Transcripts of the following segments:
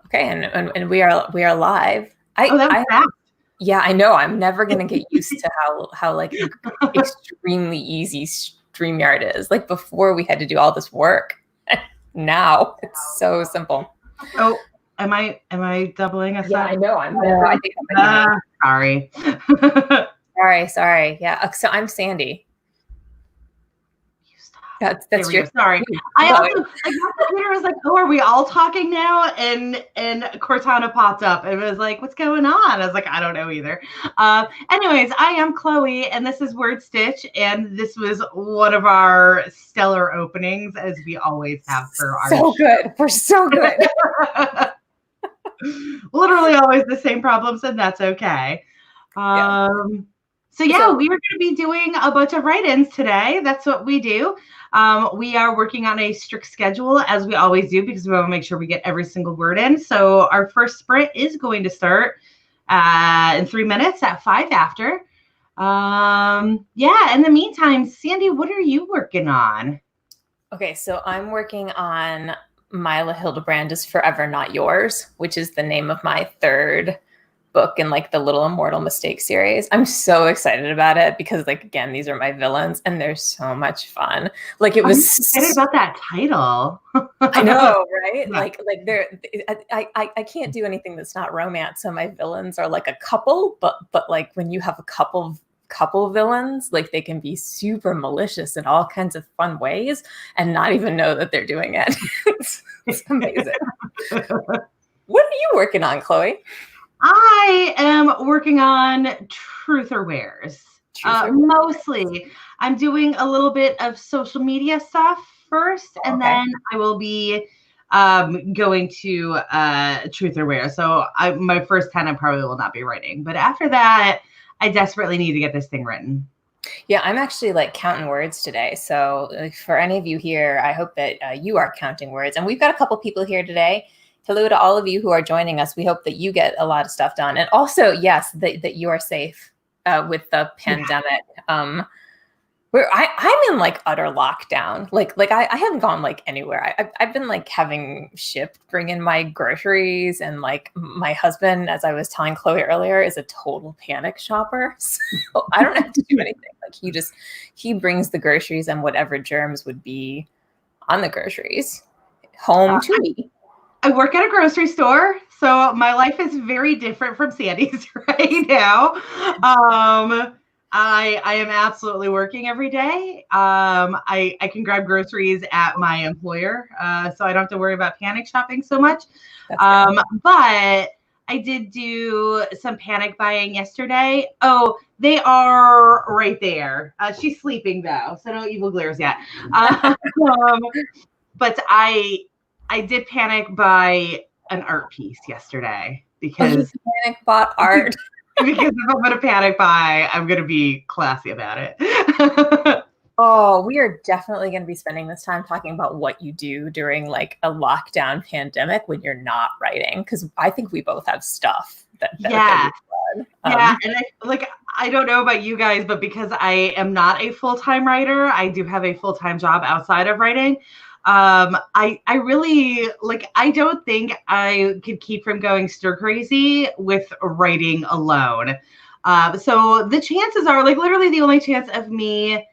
Okay, and we are live. Oh, that was fast. Yeah, I know. I'm never gonna get used to how like extremely easy StreamYard is. Like before, we had to do all this work. Now it's so simple. Oh, am I doubling us Yeah, up? I know. I think I'm sorry. Sorry. Yeah. So I'm Sandy. That's there we your. go. Sorry. I got the computer was like, oh, are we all talking now? And Cortana popped up and was like, what's going on? I was like, I don't know either. Anyways, I am Chloe and this is WordStitch. And this was one of our stellar openings, as we always have for our show. Good. We're so good. Literally always the same problems, and that's okay. So we are going to be doing a bunch of write-ins today. That's what we do. We are working on a strict schedule, as we always do, because we want to make sure we get every single word in. So our first sprint is going to start in 3 minutes at 5 after. In the meantime, Sandy, what are you working on? Okay, so I'm working on Mila Hildebrand is Forever Not Yours, which is the name of my third book in like the Little Immortal Mistake series. I'm so excited about it because, like, again, these are my villains and they're so much fun. Like, it was excited about that title. I know, right? Yeah. Like they're I can't do anything that's not romance. So my villains are like a couple, but like when you have a couple villains, like they can be super malicious in all kinds of fun ways and not even know that they're doing it. It's amazing. What are you working on, Chloe? I am working on Truth or Wares. Mostly. I'm doing a little bit of social media stuff first, and then I will be going to Truth or Wares. So my first 10 I probably will not be writing. But after that, I desperately need to get this thing written. Yeah, I'm actually like counting words today. So for any of you here, I hope that you are counting words. And we've got a couple people here today. Hello to all of you who are joining us. We hope that you get a lot of stuff done. And also, yes, that you are safe with the pandemic. Yeah. I'm in like utter lockdown. Like I haven't gone like anywhere. I've been like having Shipt bring in my groceries, and like my husband, as I was telling Chloe earlier, is a total panic shopper. So I don't have to do anything. Like he brings the groceries and whatever germs would be on the groceries home to me. I work at a grocery store, so my life is very different from Sandy's right now. I am absolutely working every day. I can grab groceries at my employer, so I don't have to worry about panic shopping so much. But I did do some panic buying yesterday. Oh, they are right there. She's sleeping though, so no evil glares yet. But I did panic buy an art piece yesterday because panic bought art. Because if I'm going to panic buy, I'm going to be classy about it. Oh, we are definitely going to be spending this time talking about what you do during like a lockdown pandemic when you're not writing, because I think we both have stuff that yeah, and I don't know about you guys, but because I am not a full-time writer, I do have a full-time job outside of writing. I really I don't think I could keep from going stir crazy with writing alone. So the chances are literally the only chance of me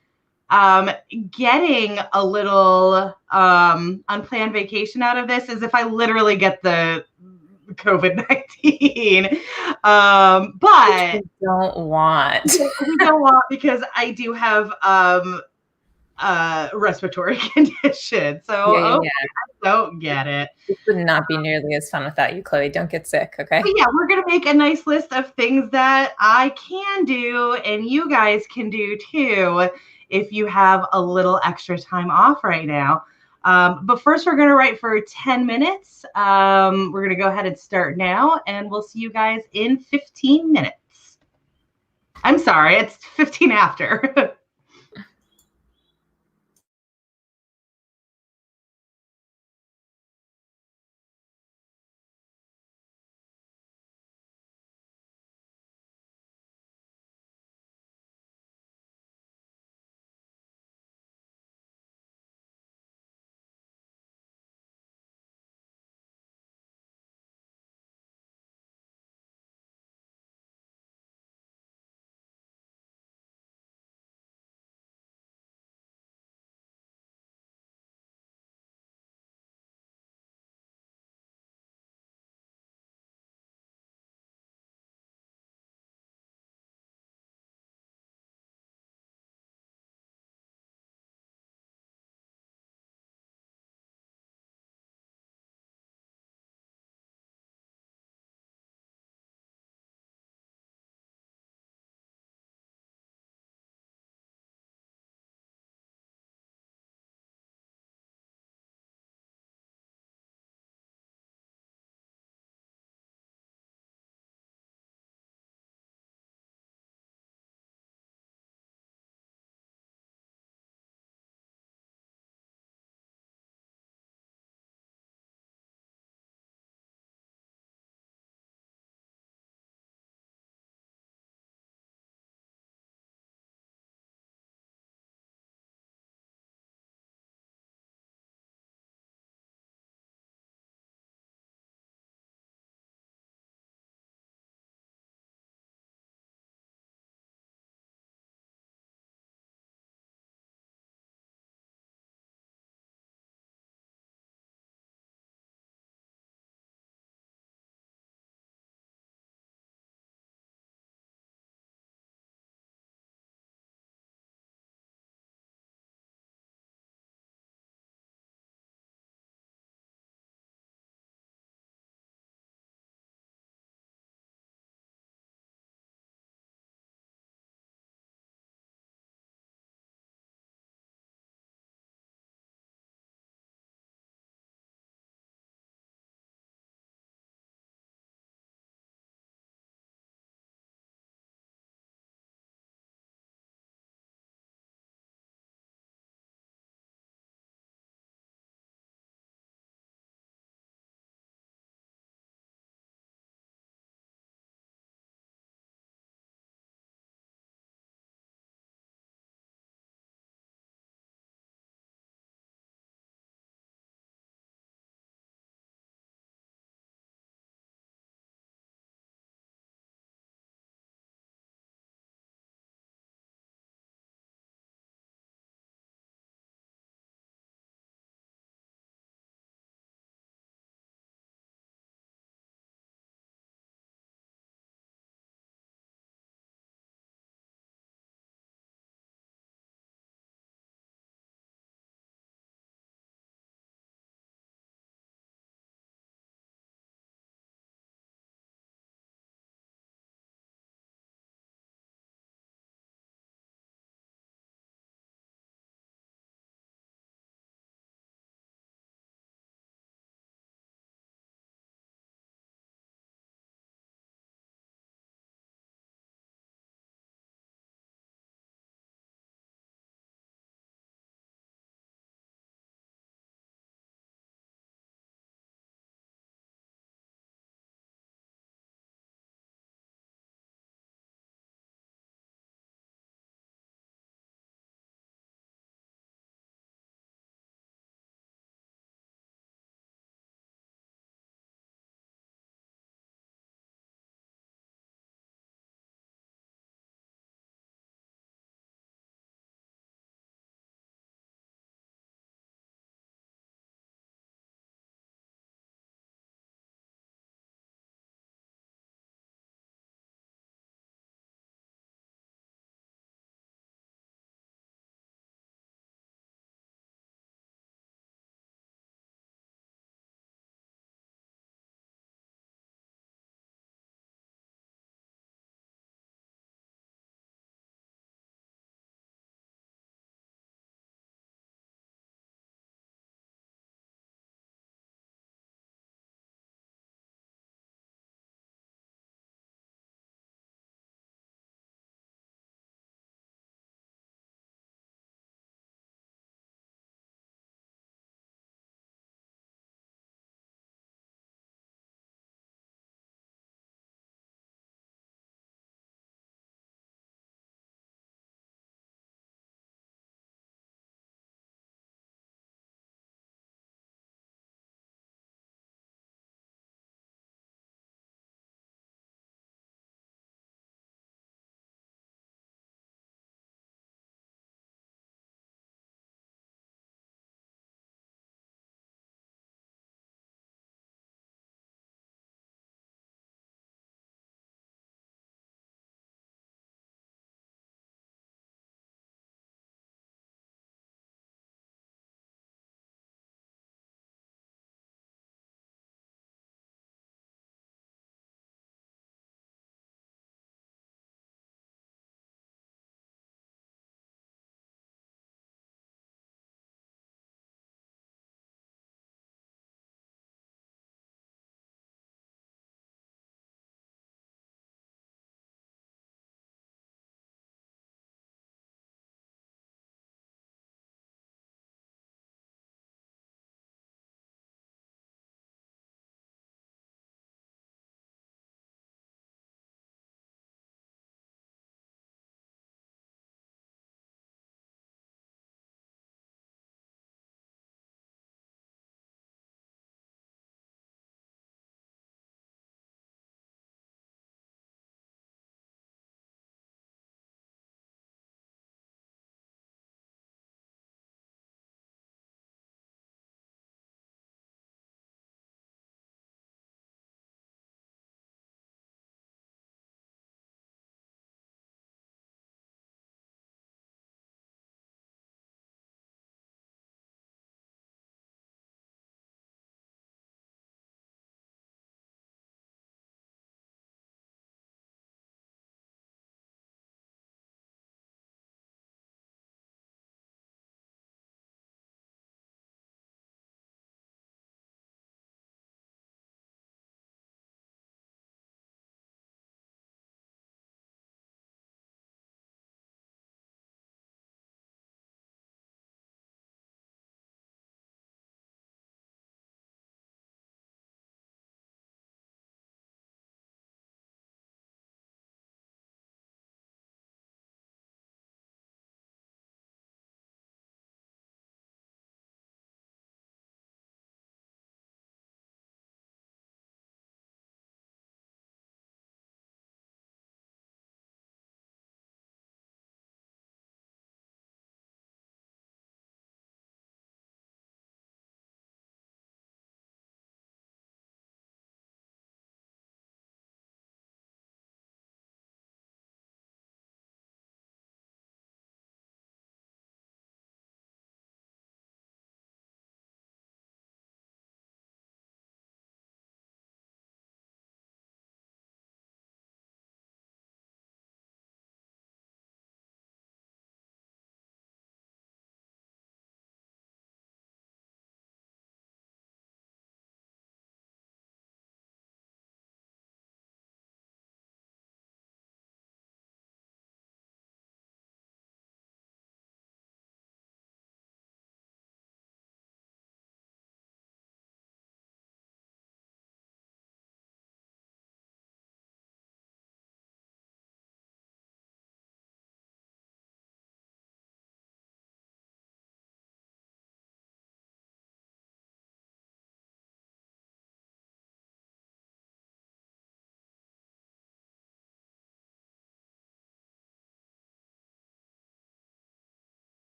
getting a little unplanned vacation out of this is if I literally get the COVID-19. But we don't want. We don't want, because I do have respiratory condition. So I don't get it. This would not be nearly as fun without you, Chloe. Don't get sick, okay? But yeah, we're going to make a nice list of things that I can do and you guys can do too if you have a little extra time off right now. But first, we're going to write for 10 minutes. We're going to go ahead and start now, and we'll see you guys in 15 minutes. I'm sorry, it's 15 after.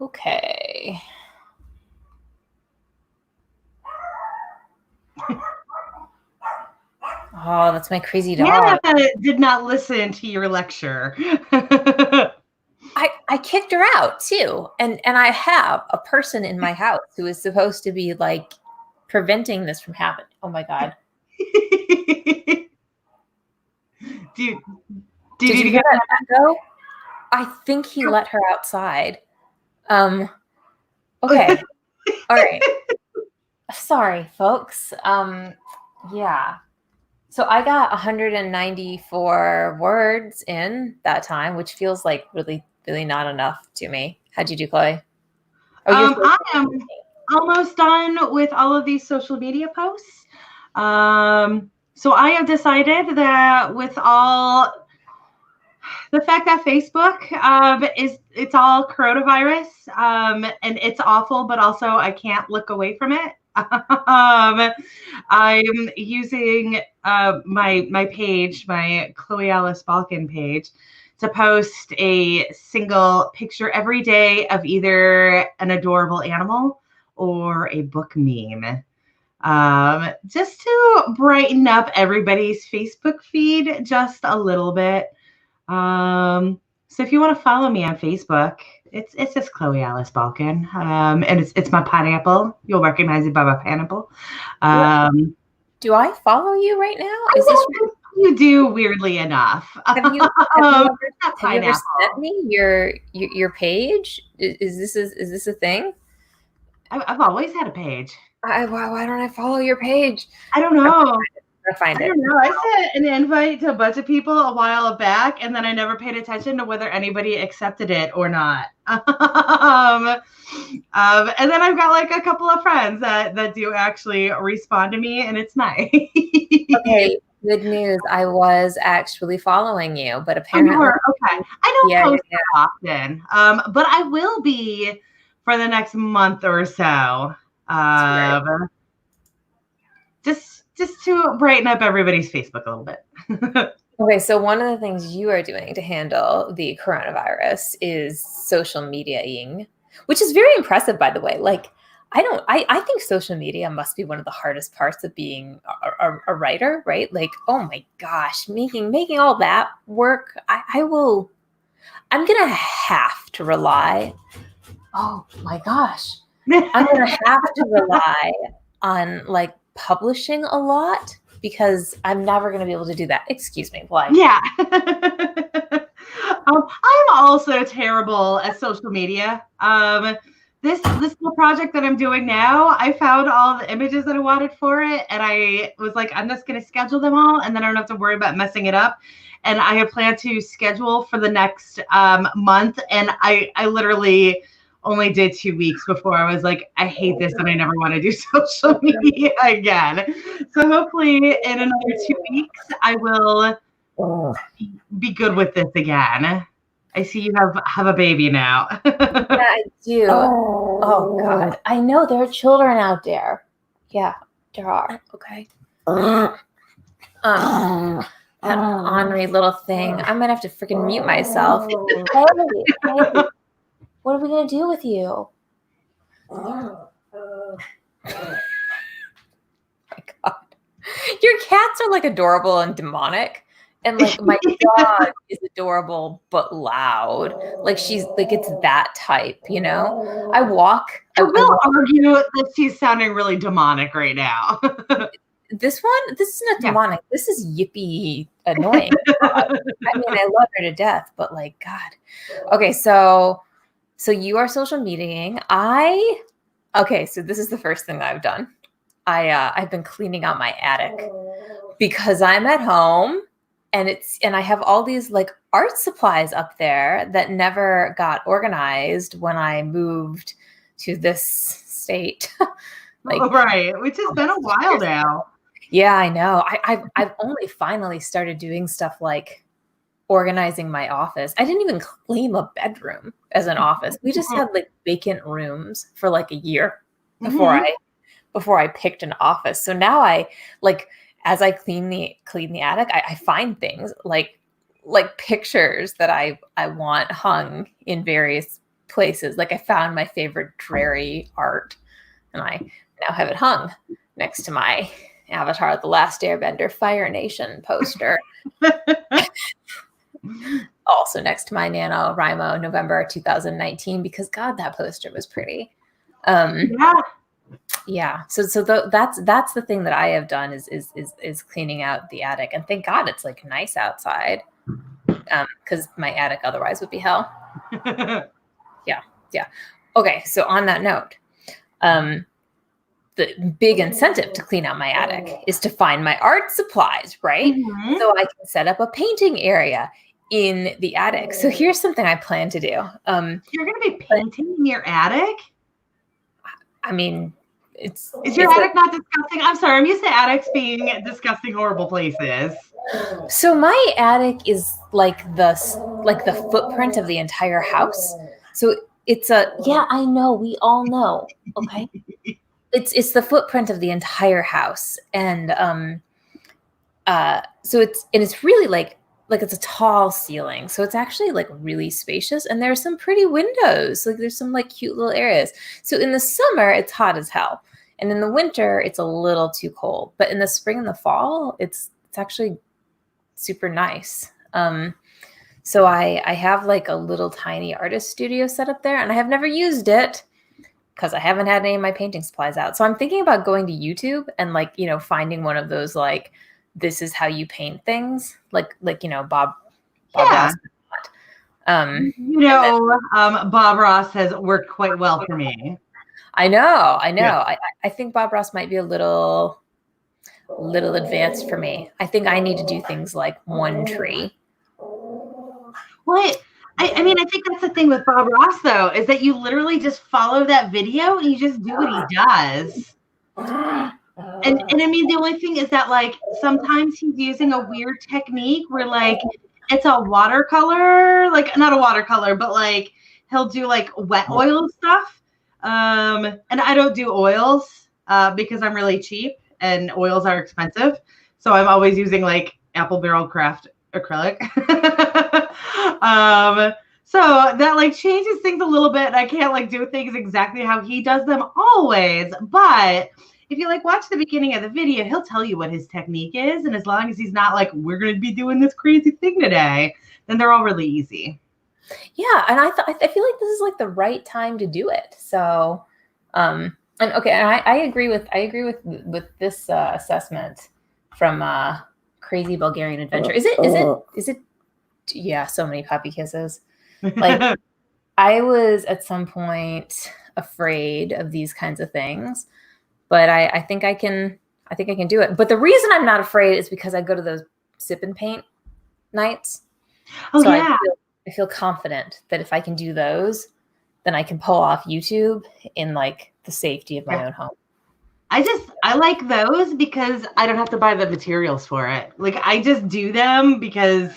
Okay. Oh, that's my crazy dog. Hannah did not listen to your lecture. I kicked her out too. And I have a person in my house who is supposed to be like preventing this from happening. Oh my God. do you Did need you to hear get that echo? I think he let her outside. Okay. All right. Sorry, folks. Yeah. So I got 194 words in that time, which feels like really, really not enough to me. How'd you do, Chloe? Oh, I am almost done with all of these social media posts. So I have decided that with all the fact that Facebook it's all coronavirus and it's awful, but also I can't look away from it. I'm using my page, my Chloe Alice Balkin page, to post a single picture every day of either an adorable animal or a book meme. Just to brighten up everybody's Facebook feed just a little bit. So if you want to follow me on Facebook, it's just Chloe Alice Balkin. And it's my pineapple. You'll recognize it by my pineapple. Do I follow you right now? Is this you do, weirdly enough? Have you ever sent me your page? Is this a thing? I've always had a page. Why don't I follow your page? I don't know. I don't know. I sent an invite to a bunch of people a while back, and then I never paid attention to whether anybody accepted it or not. And then I've got like a couple of friends that do actually respond to me, and it's nice. Okay, good news. I was actually following you, but apparently, okay. I don't post often, but I will be for the next month or so. Just to brighten up everybody's Facebook a little bit. Okay, so one of the things you are doing to handle the coronavirus is social media-ing, which is very impressive, by the way. Like, I think social media must be one of the hardest parts of being a writer, right? Like, oh my gosh, making all that work. I'm gonna have to rely. Oh my gosh, I'm gonna have to rely on like publishing a lot because I'm never going to be able to do that. Excuse me. Why? Yeah. I'm also terrible at social media. This little project that I'm doing now, I found all the images that I wanted for it, and I was like, I'm just going to schedule them all, and then I don't have to worry about messing it up. And I have planned to schedule for the next month, and I literally only did 2 weeks before I was like, I hate this and I never want to do social media again. So hopefully in another 2 weeks, I will be good with this again. I see you have a baby now. Yeah, I do. Oh God. I know there are children out there. Yeah, there are. Okay. That ornery little thing. I'm gonna have to freaking mute myself. Hey. What are we going to do with you? Oh my God. Your cats are like adorable and demonic. And like my dog is adorable but loud. Like she's like it's that type, you know? I will argue that she's sounding really demonic right now. This is not demonic. Yeah. This is yippee annoying. I mean, I love her to death, but like, God. Okay, so you are social mediaing. Okay, so this is the first thing I've done. I've been cleaning out my attic because I'm at home and I have all these like art supplies up there that never got organized when I moved to this state. Like, right, which has been a while now. Yeah, I know. I've only finally started doing stuff like organizing my office. I didn't even claim a bedroom as an office. We just had like vacant rooms for like a year before I picked an office. So now I like as I clean the attic, I find things like pictures that I want hung in various places. Like I found my favorite dreary art, and I now have it hung next to my Avatar: The Last Airbender Fire Nation poster. Also next to my NaNoWriMo November 2019, because God, that poster was pretty. Yeah. So that's the thing that I have done is cleaning out the attic, and thank God it's like nice outside, because my attic otherwise would be hell. Yeah. Okay. So on that note, the big incentive to clean out my attic is to find my art supplies, right? Mm-hmm. So I can set up a painting area in the attic. So here's something I plan to do. You're going to be painting in your attic? I mean, is your attic not disgusting? I'm sorry, I'm used to attics being disgusting, horrible places. So my attic is like the footprint of the entire house. So it's I know, we all know. Okay. It's the footprint of the entire house. And so it's really like it's a tall ceiling. So it's actually like really spacious, and there's some pretty windows. Like there's some like cute little areas. So in the summer it's hot as hell. And in the winter it's a little too cold. But in the spring and the fall, it's actually super nice. So I have like a little tiny artist studio set up there, and I have never used it because I haven't had any of my painting supplies out. So I'm thinking about going to YouTube and like, finding one of those like, this is how you paint things, like Bob Ross. Bob Ross has worked quite well for me. I know. Yeah. I think Bob Ross might be a little advanced for me. I think I need to do things like one tree. What? I mean, I think that's the thing with Bob Ross, though, is that you literally just follow that video and you just do what he does. And I mean, the only thing is that, like, sometimes he's using a weird technique where, like, it's a watercolor, like, not a watercolor, but, like, he'll do, like, wet oil stuff. And I don't do oils because I'm really cheap and oils are expensive. So I'm always using, like, Apple Barrel Craft acrylic. So that like changes things a little bit. I can't like do things exactly how he does them always, but if you like watch the beginning of the video, he'll tell you what his technique is, and as long as he's not like, we're going to be doing this crazy thing today, then they're all really easy. Yeah, and I feel like this is like the right time to do it. So and okay, and I agree with this assessment from Crazy Bulgarian Adventure. Is it yeah, so many puppy kisses. Like I was at some point afraid of these kinds of things, but I think I can do it. But the reason I'm not afraid is because I go to those sip and paint nights. Oh, so yeah. I feel confident that if I can do those, then I can pull off YouTube in like the safety of my own home. I like those because I don't have to buy the materials for it. Like I just do them because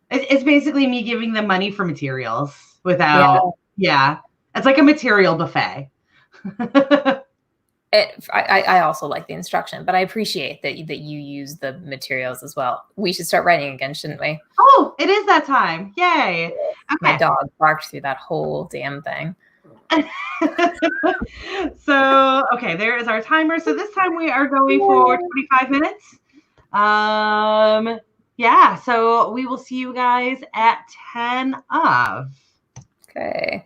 it's basically me giving them money for materials without, it's like a material buffet. I also like the instruction, but I appreciate that you use the materials as well. We should start writing again, shouldn't we? Oh, it is that time. Yay. Okay. My dog barked through that whole damn thing. So, okay, there is our timer. So this time we are going for 25 minutes. Yeah, so we will see you guys at 10 of. Okay.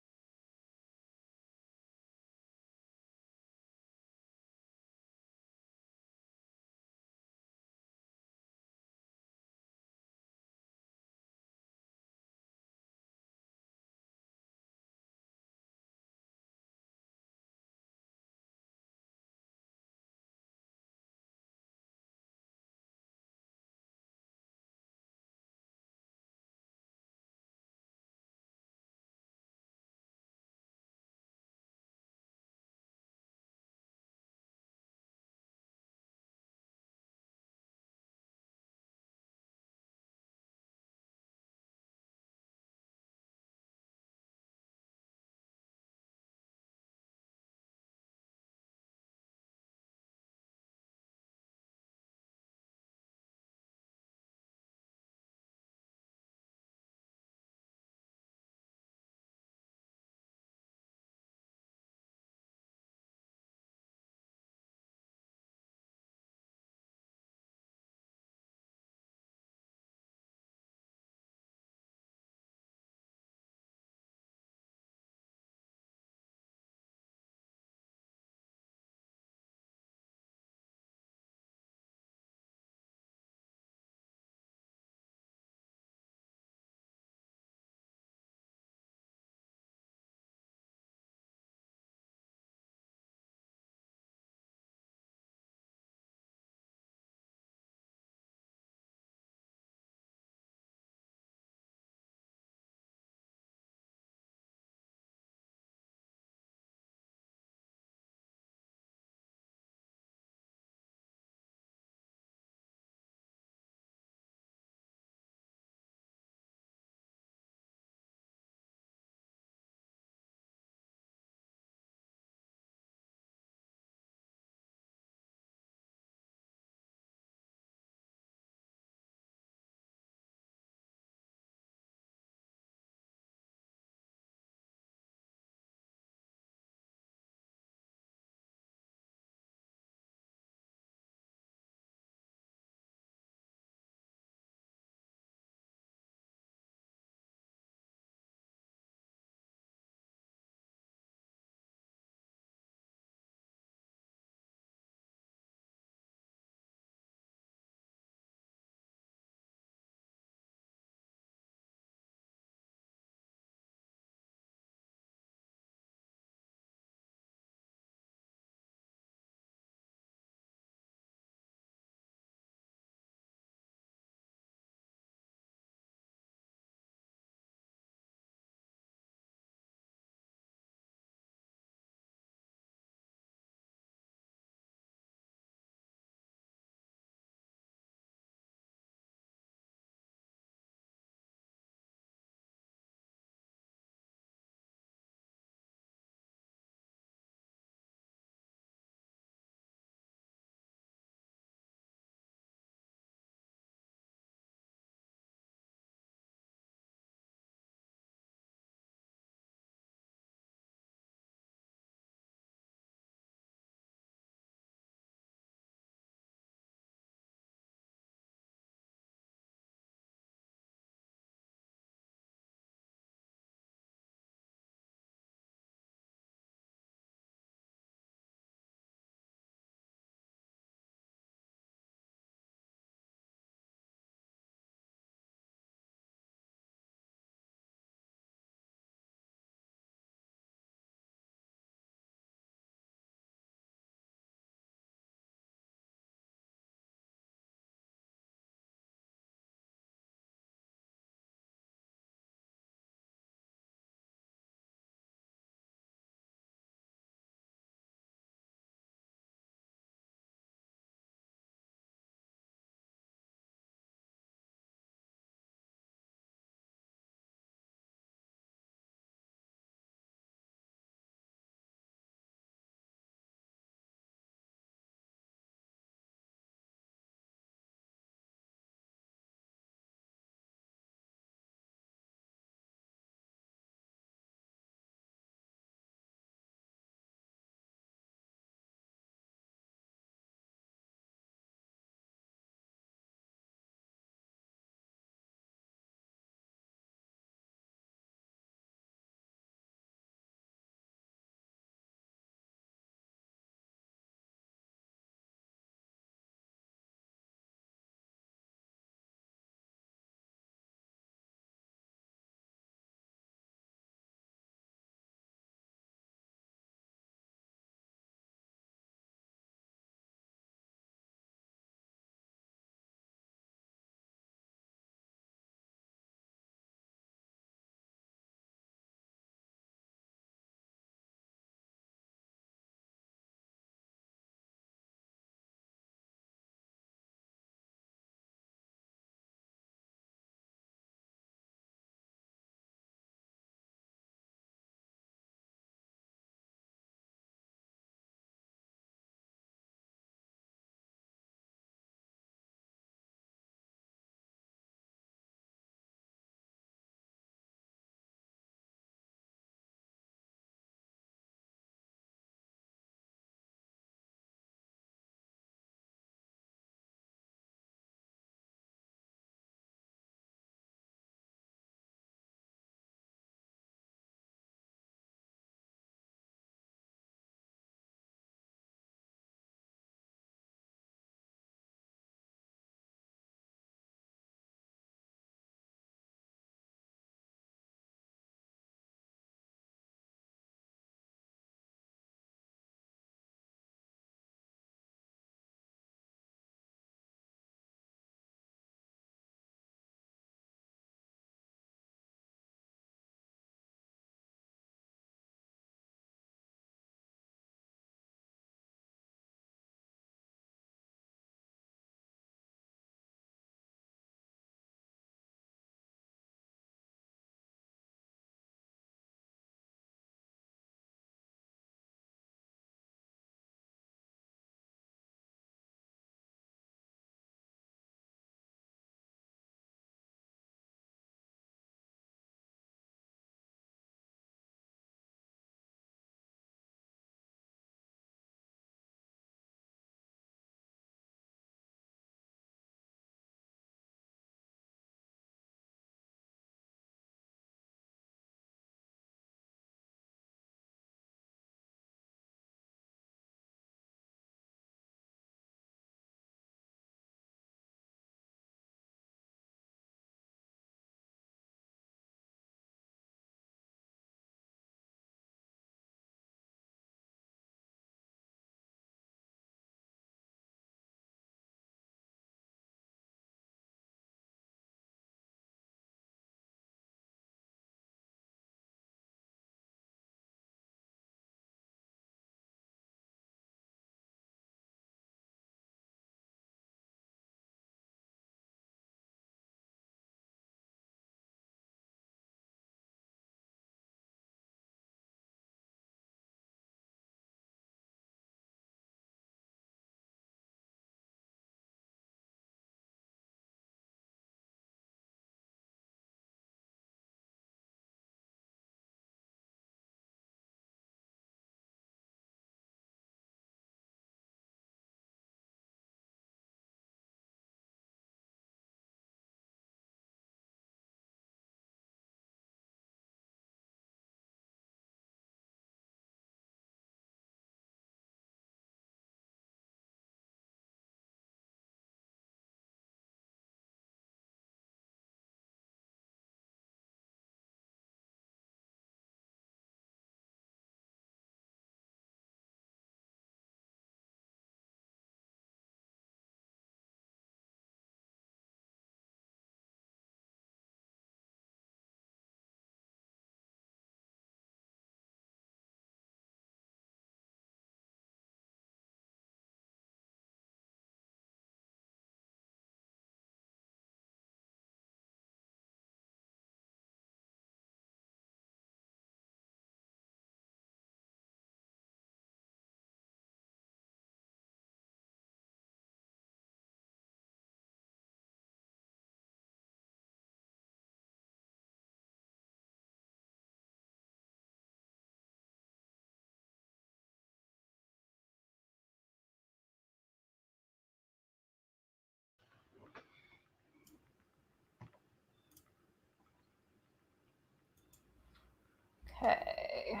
Okay.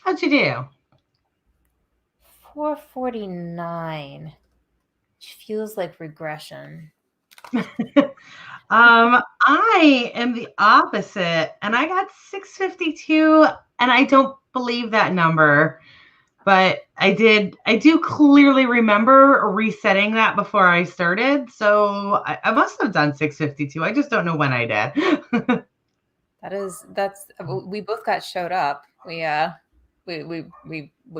How'd you do? 449, which feels like regression. I am the opposite, and I got 652, and I don't believe that number, but I do clearly remember resetting that before I started, so I must have done 652. I just don't know when I did. We both got showed up. We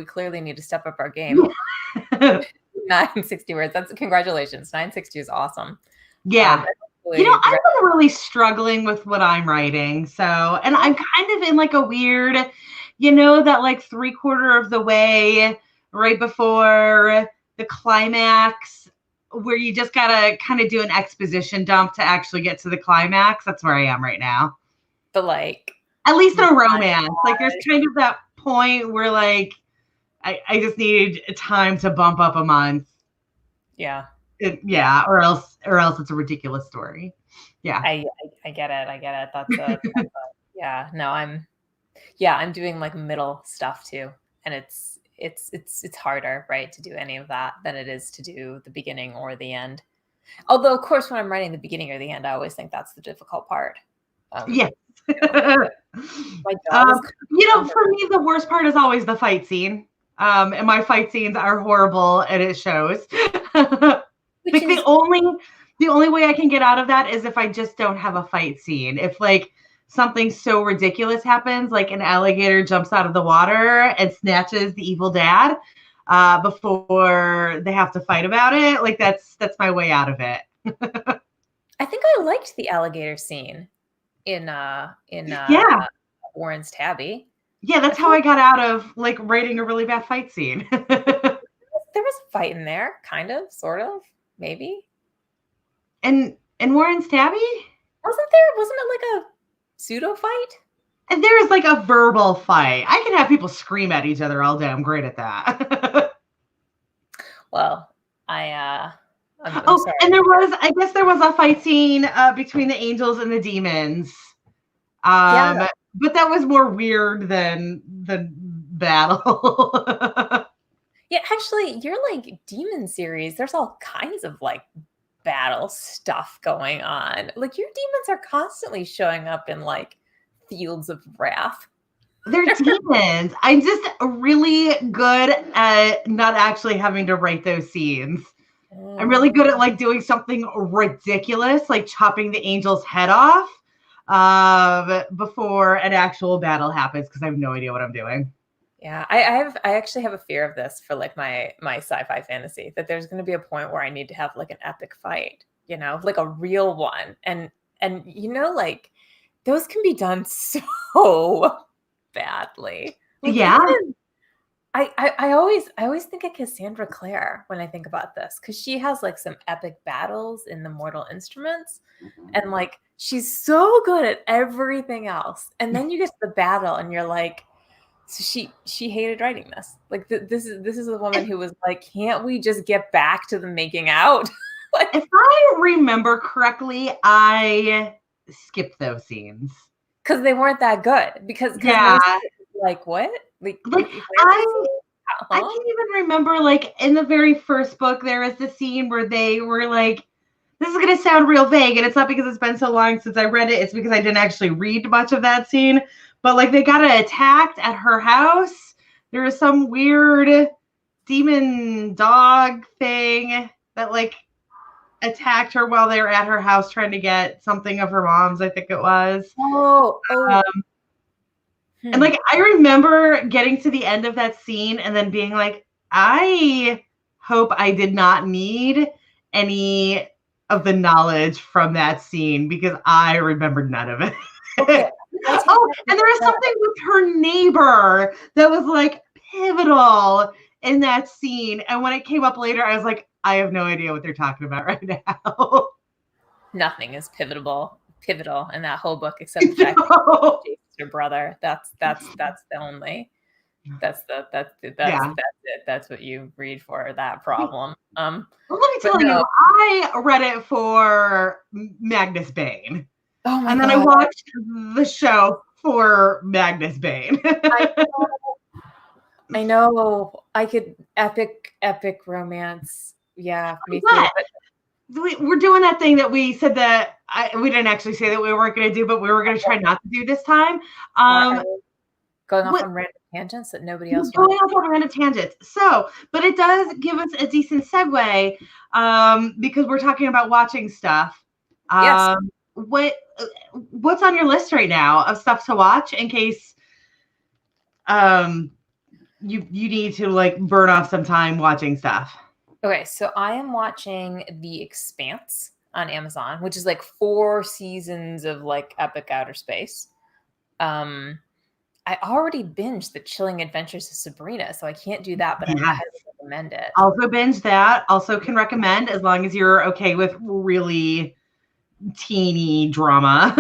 clearly need to step up our game. 960 words. That's congratulations. 960 is awesome. Yeah. I've been really struggling with what I'm writing. So, and I'm kind of in like a weird, that like 3/4 of the way right before the climax where you just got to kind of do an exposition dump to actually get to the climax. That's where I am right now. But like, at least in a romance, like there's kind of that point where like, I just need time to bump up a month. Yeah. Or else it's a ridiculous story. Yeah. I get it. That's yeah. No, I'm doing like middle stuff too. And it's harder, right, to do any of that than it is to do the beginning or the end. Although, of course, when I'm writing the beginning or the end, I always think that's the difficult part. Yeah. My job is for me, the worst part is always the fight scene. And my fight scenes are horrible, and it shows. Like the only way I can get out of that is if I just don't have a fight scene. If like something so ridiculous happens, like an alligator jumps out of the water and snatches the evil dad before they have to fight about it, like that's my way out of it. I think I liked the alligator scene in Warren's Tabby. Yeah, that's how I got out of like writing a really bad fight scene. There was a fight in there, kind of, sort of, maybe. And Warren's Tabby? Wasn't it like a pseudo fight? And there was like a verbal fight. I can have people scream at each other all day. I'm great at that. Well, I'm sorry. And I guess there was a fight scene between the angels and the demons. Yeah. But that was more weird than battle. Yeah, actually, your like demon series, there's all kinds of like battle stuff going on. Like your demons are constantly showing up in like fields of wrath. They're demons. I'm just really good at not actually having to write those scenes. I'm really good at like doing something ridiculous, like chopping the angel's head off before an actual battle happens, because I have no idea what I'm doing. Yeah, I actually have a fear of this for like my sci-fi fantasy, that there's going to be a point where I need to have like an epic fight, like a real one, and like those can be done so badly. Like, yeah. I always think of Cassandra Clare when I think about this, because she has like some epic battles in the Mortal Instruments, and like she's so good at everything else, and then you get to the battle and you're like, so she hated writing this. Like this is a woman who was like, can't we just get back to the making out? Like, if I remember correctly, I skipped those scenes because they weren't that good. Because like what? Like I can't even remember. Like in the very first book, there was the scene where they were like, this is going to sound real vague, and it's not because it's been so long since I read it. It's because I didn't actually read much of that scene. But like they got attacked at her house. There was some weird demon dog thing that like attacked her while they were at her house trying to get something of her mom's, I think it was. And like I remember getting to the end of that scene and then being like, I hope I did not need any of the knowledge from that scene, because I remembered none of it. Okay. Oh, and there was something with her neighbor that was like pivotal in that scene. And when it came up later, I was like, I have no idea what they're talking about right now. Nothing is pivotal in that whole book except the fact that Jason's your brother. That's the only That's Yeah. it. That's what you read for that problem. Well, let me But tell no. you, I read it for Magnus Bane. Oh my And then I God. watched the show for Magnus Bane. I know. I could epic romance. Yeah, me too. But we're doing that thing that we said that we didn't actually say that we weren't going to do, but we were going to try not to do this time. Going off on random tangents that nobody else Going wants. off on random tangents. So, but it does give us a decent segue because we're talking about watching stuff. Yes. What's on your list right now of stuff to watch in case you need to like burn off some time watching stuff? Okay, so I am watching The Expanse on Amazon, which is like 4 seasons of like epic outer space. I already binged The Chilling Adventures of Sabrina, so I can't do that, but I highly recommend it. Also binge that. Also can recommend as long as you're okay with really teeny drama.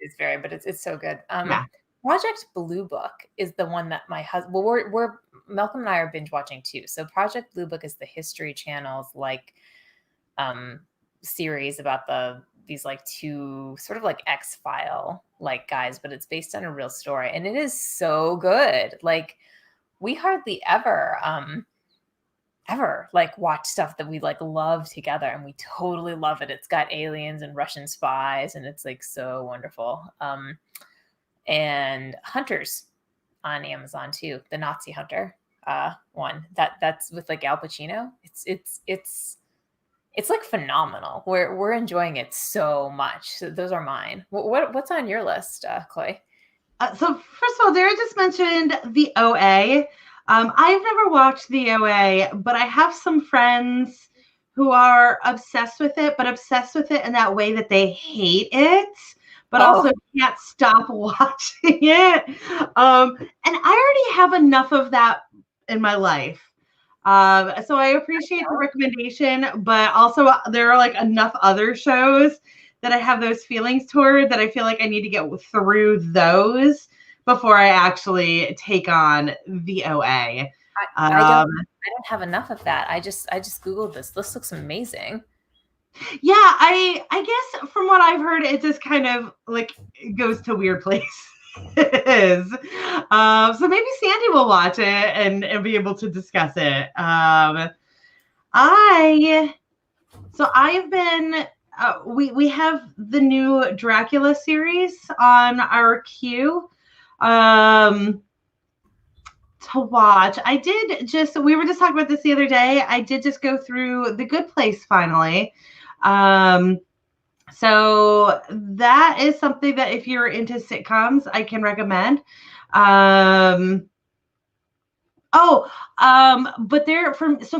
It's very, but it's so good. Yeah. Project Blue Book is the one that my husband. Well, we're Malcolm and I are binge watching too. So Project Blue Book is the History Channel's like series about these like 2 sort of like X-File like guys, but it's based on a real story, and it is so good. Like we hardly ever like watch stuff that we like love together, and we totally love it. It's got aliens and Russian spies, and it's like so wonderful. And Hunters on Amazon too, the Nazi Hunter one that's with like Al Pacino. It's like phenomenal. We're enjoying it so much. So those are mine. What's on your list, Chloe? So first of all, Dara just mentioned the OA. I've never watched the OA, but I have some friends who are obsessed with it, but obsessed with it in that way that they hate it, but also can't stop watching it. And I already have enough of that in my life. So I appreciate the recommendation, but also there are like enough other shows that I have those feelings toward that I feel like I need to get through those before I actually take on the OA. I don't have enough of that. I just Googled this. This looks amazing. Yeah, I guess from what I've heard, it just kind of like goes to weird places. So maybe Sandy will watch it and be able to discuss it. I've been we have the new Dracula series on our queue to watch. We were just talking about this the other day. I did just go through The Good Place finally. So that is something that if you're into sitcoms, I can recommend. But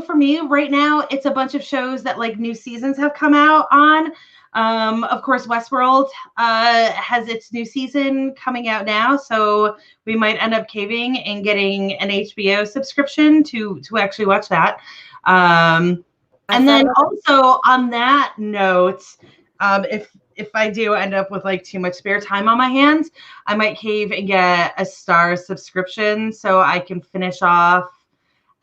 for me right now, it's a bunch of shows that like new seasons have come out on. Of course, Westworld has its new season coming out now, so we might end up caving and getting an HBO subscription to actually watch that. And then also on that note, if I do end up with like too much spare time on my hands, I might cave and get a Star subscription so I can finish off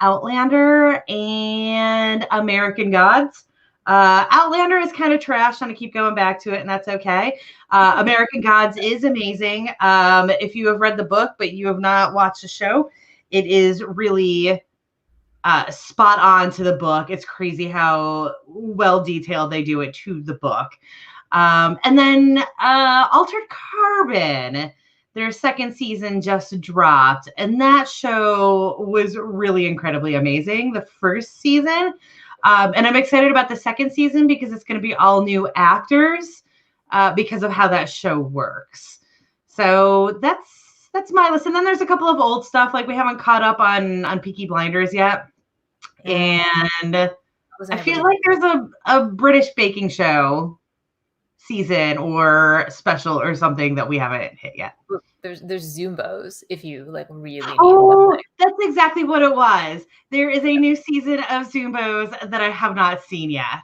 Outlander and American Gods. Outlander is kind of trash, and I keep going back to it, and that's okay. American Gods is amazing. If you have read the book, but you have not watched the show, it is really spot on to the book. It's crazy how well detailed they do it to the book. And then Altered Carbon, their second season just dropped, and that show was really incredibly amazing, the first season. And I'm excited about the second season because it's going to be all new actors because of how that show works. So that's my list. And then there's a couple of old stuff, like we haven't caught up on Peaky Blinders yet. And I feel like there's a British baking show season or special or something that we haven't hit yet. There's Zumbos if you like really need something. That's exactly what it was. There is a new season of Zumbos that I have not seen yet.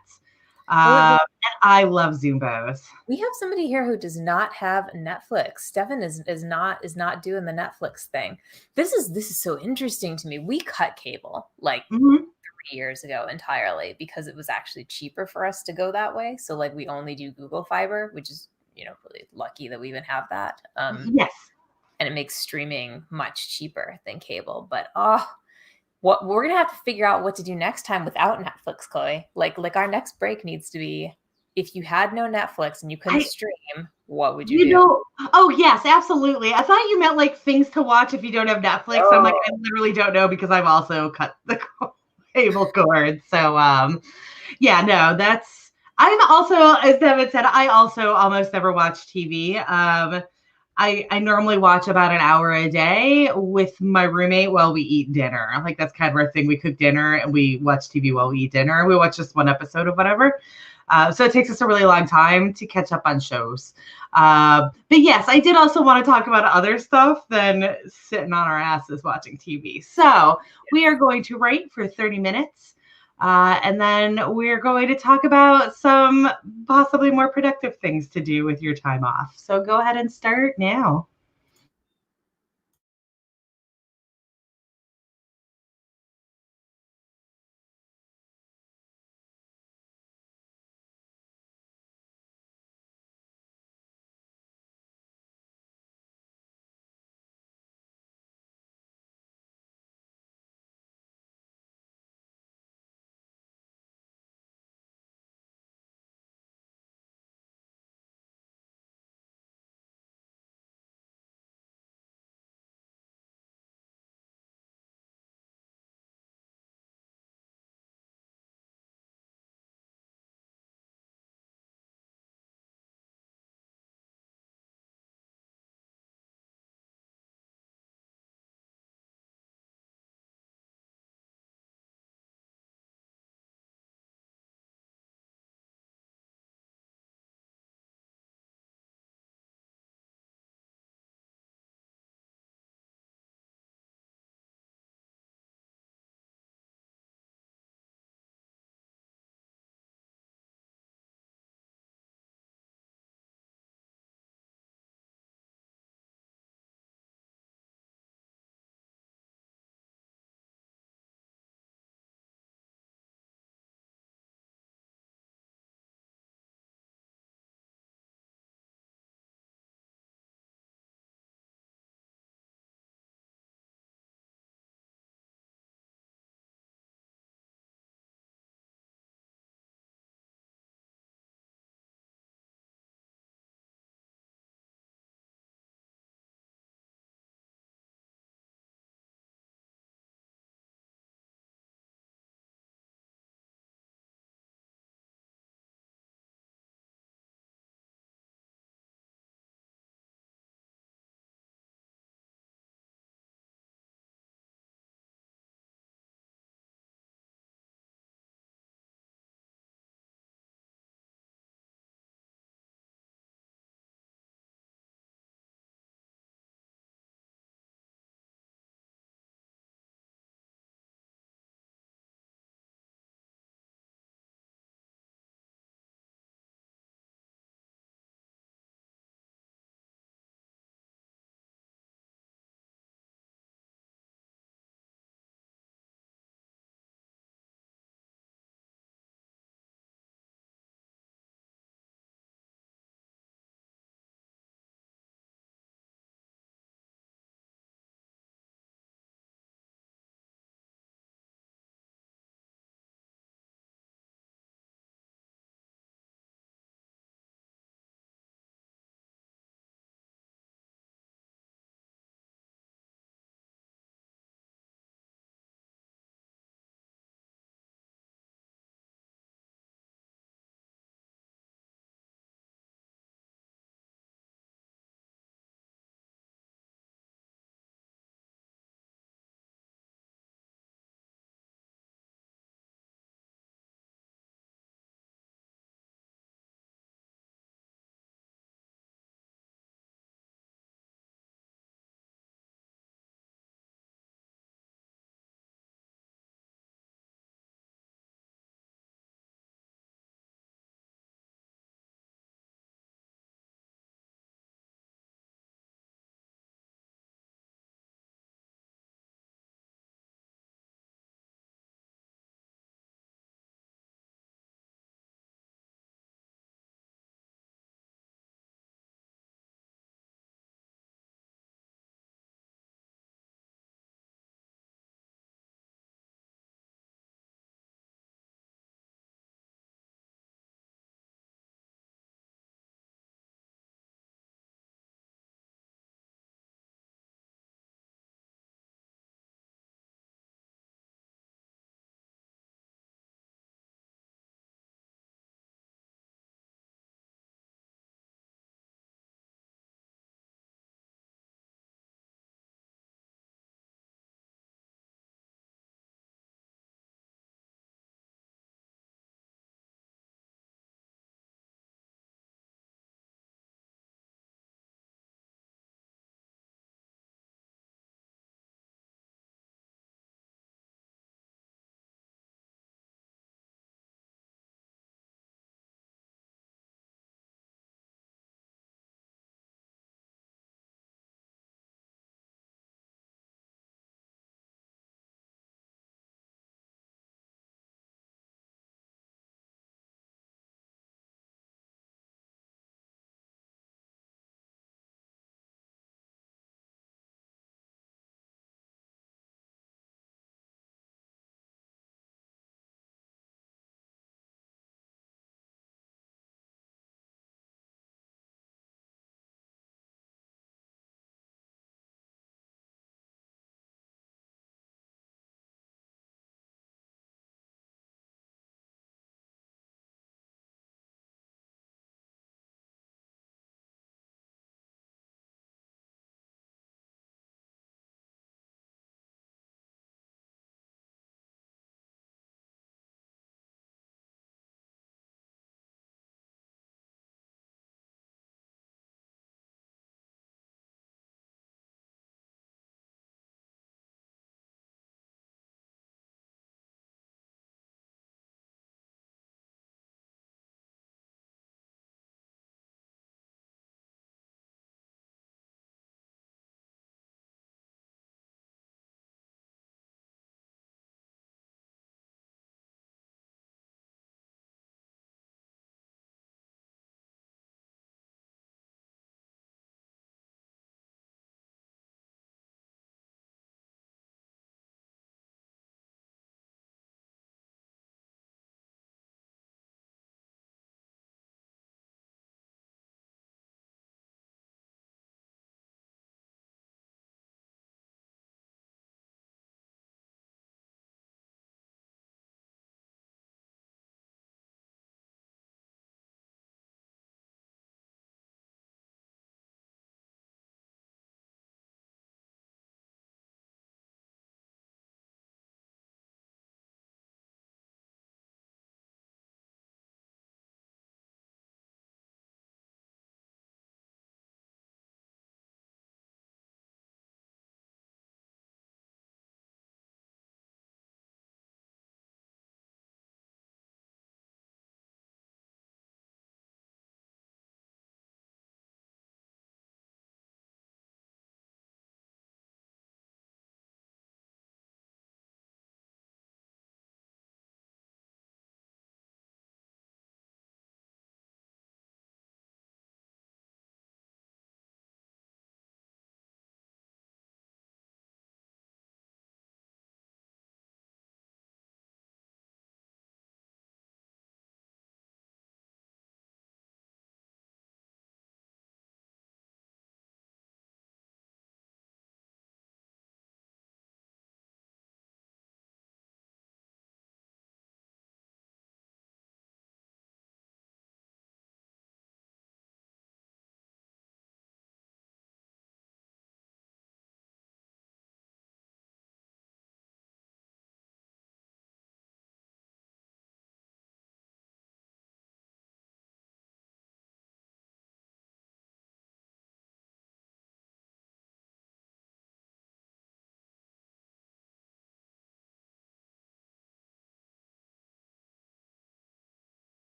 Oh, wait, And I love Zumbos. we have somebody here who does not have Netflix. Stefan is not doing the Netflix thing. This is so interesting to me. We cut cable like Mhm. 3 years ago entirely because it was actually cheaper for us to go that way. So like we only do Google Fiber, which is really lucky that we even have that. Yes. And it makes streaming much cheaper than cable. But what we're gonna have to figure out what to do next time without Netflix, Chloe. Like our next break needs to be if you had no Netflix and you couldn't I, stream, what would you you do? know, oh yes, absolutely. I thought you meant like things to watch if you don't have Netflix. I'm like, Oh, I literally don't know because I've also cut the cable cord. So yeah, no, I'm also, as Devin said, I also almost never watch TV. I normally watch about an hour a day with my roommate while we eat dinner. Like that's kind of our thing. We cook dinner and we watch TV while we eat dinner. We watch just one episode of whatever. So it takes us a really long time to catch up on shows. But yes, I did also want to talk about other stuff than sitting on our asses watching TV. So we are going to write for 30 minutes. And then we're going to talk about some possibly more productive things to do with your time off. So go ahead and start now.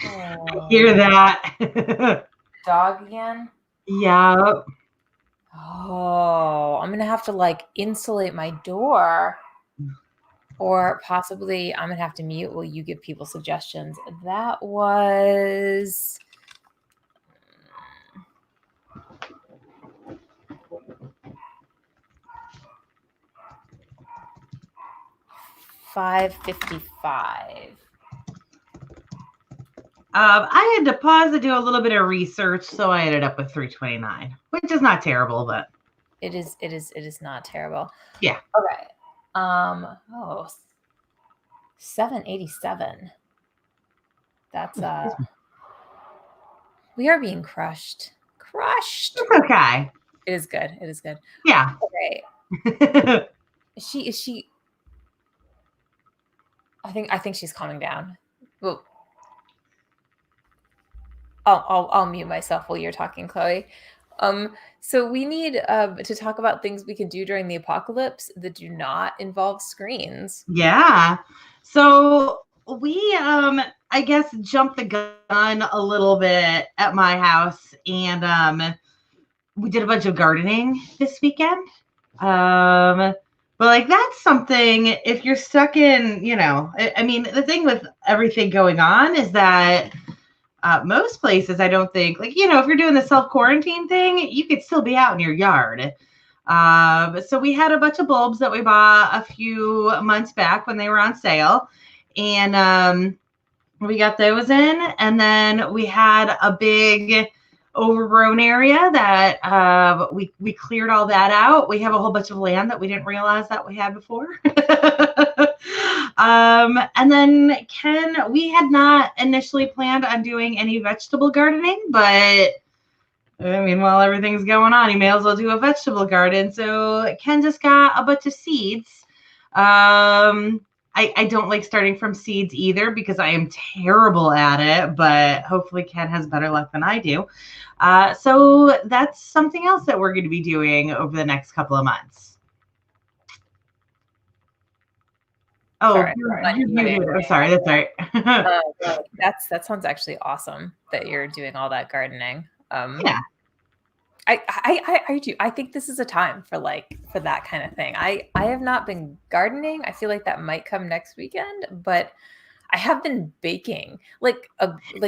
I hear that. Dog again? Yeah. Oh, I'm gonna have to like insulate my door, or possibly I'm gonna have to mute while you give people suggestions. That was 5:55. I had to pause to do a little bit of research, so I ended up with 329, which is not terrible, but It is not terrible. yeah. Okay. Oh, 787. That's we are being crushed. Crushed. It's okay. It is good. It is good. Yeah. Okay. Is she I think she's calming down. Well, I'll mute myself while you're talking, Chloe. So we need to talk about things we can do during the apocalypse that do not involve screens. Yeah. So we I guess jumped the gun a little bit at my house, and we did a bunch of gardening this weekend. But like that's something, if you're stuck in, I mean, the thing with everything going on is that most places, I don't think, like, if you're doing the self-quarantine thing, you could still be out in your yard. So we had a bunch of bulbs that we bought a few months back when they were on sale. And we got those in. And then we had a big overgrown area that we cleared all that out. We have a whole bunch of land that we didn't realize that we had before. And then we had not initially planned on doing any vegetable gardening, but I mean, while everything's going on, you may as well do a vegetable garden. So Ken just got a bunch of seeds. I don't like starting from seeds either because I am terrible at it, but hopefully Ken has better luck than I do. So that's something else that we're going to be doing over the next couple of months. Oh, Sorry, you're muted. I'm sorry. That's all right. That sounds actually awesome that you're doing all that gardening. Yeah. I do. I think this is a time for that kind of thing. I have not been gardening. I feel like that might come next weekend, but I have been baking. Like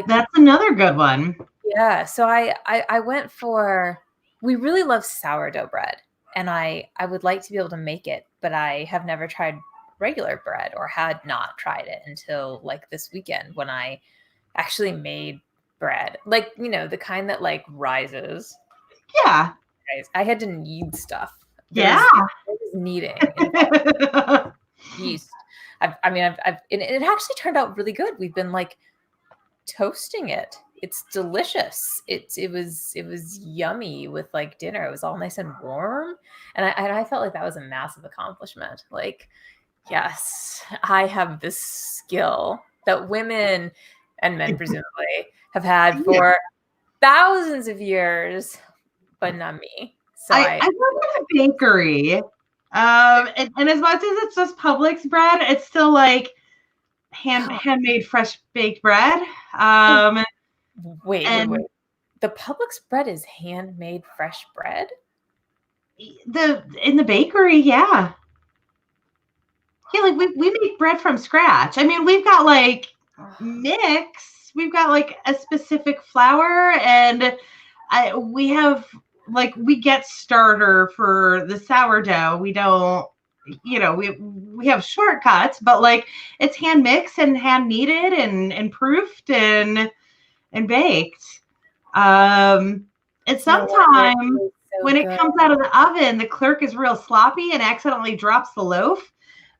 that's another good one. Yeah. So I went for, we really love sourdough bread, and I would like to be able to make it, but I have never tried regular bread, or had not tried it until like this weekend when I actually made bread, like, the kind that like rises. Yeah. I had to knead stuff. There was kneading. Yeast. I've it actually turned out really good. We've been like toasting it. It's delicious. It was yummy with like dinner. It was all nice and warm. And I felt like that was a massive accomplishment. Like, yes, I have this skill that women and men presumably have had for thousands of years, but not me. So I work at a bakery. And as much as it's just Publix bread, it's still like handmade fresh baked bread. Wait. The Publix bread is handmade fresh bread? In the bakery, yeah. Yeah, like we make bread from scratch. I mean, we've got like mix. We've got like a specific flour, and we have like, we get starter for the sourdough. We don't, we have shortcuts, but like it's hand mixed and hand kneaded and proofed and baked. And sometimes when it comes out of the oven, the clerk is real sloppy and accidentally drops the loaf.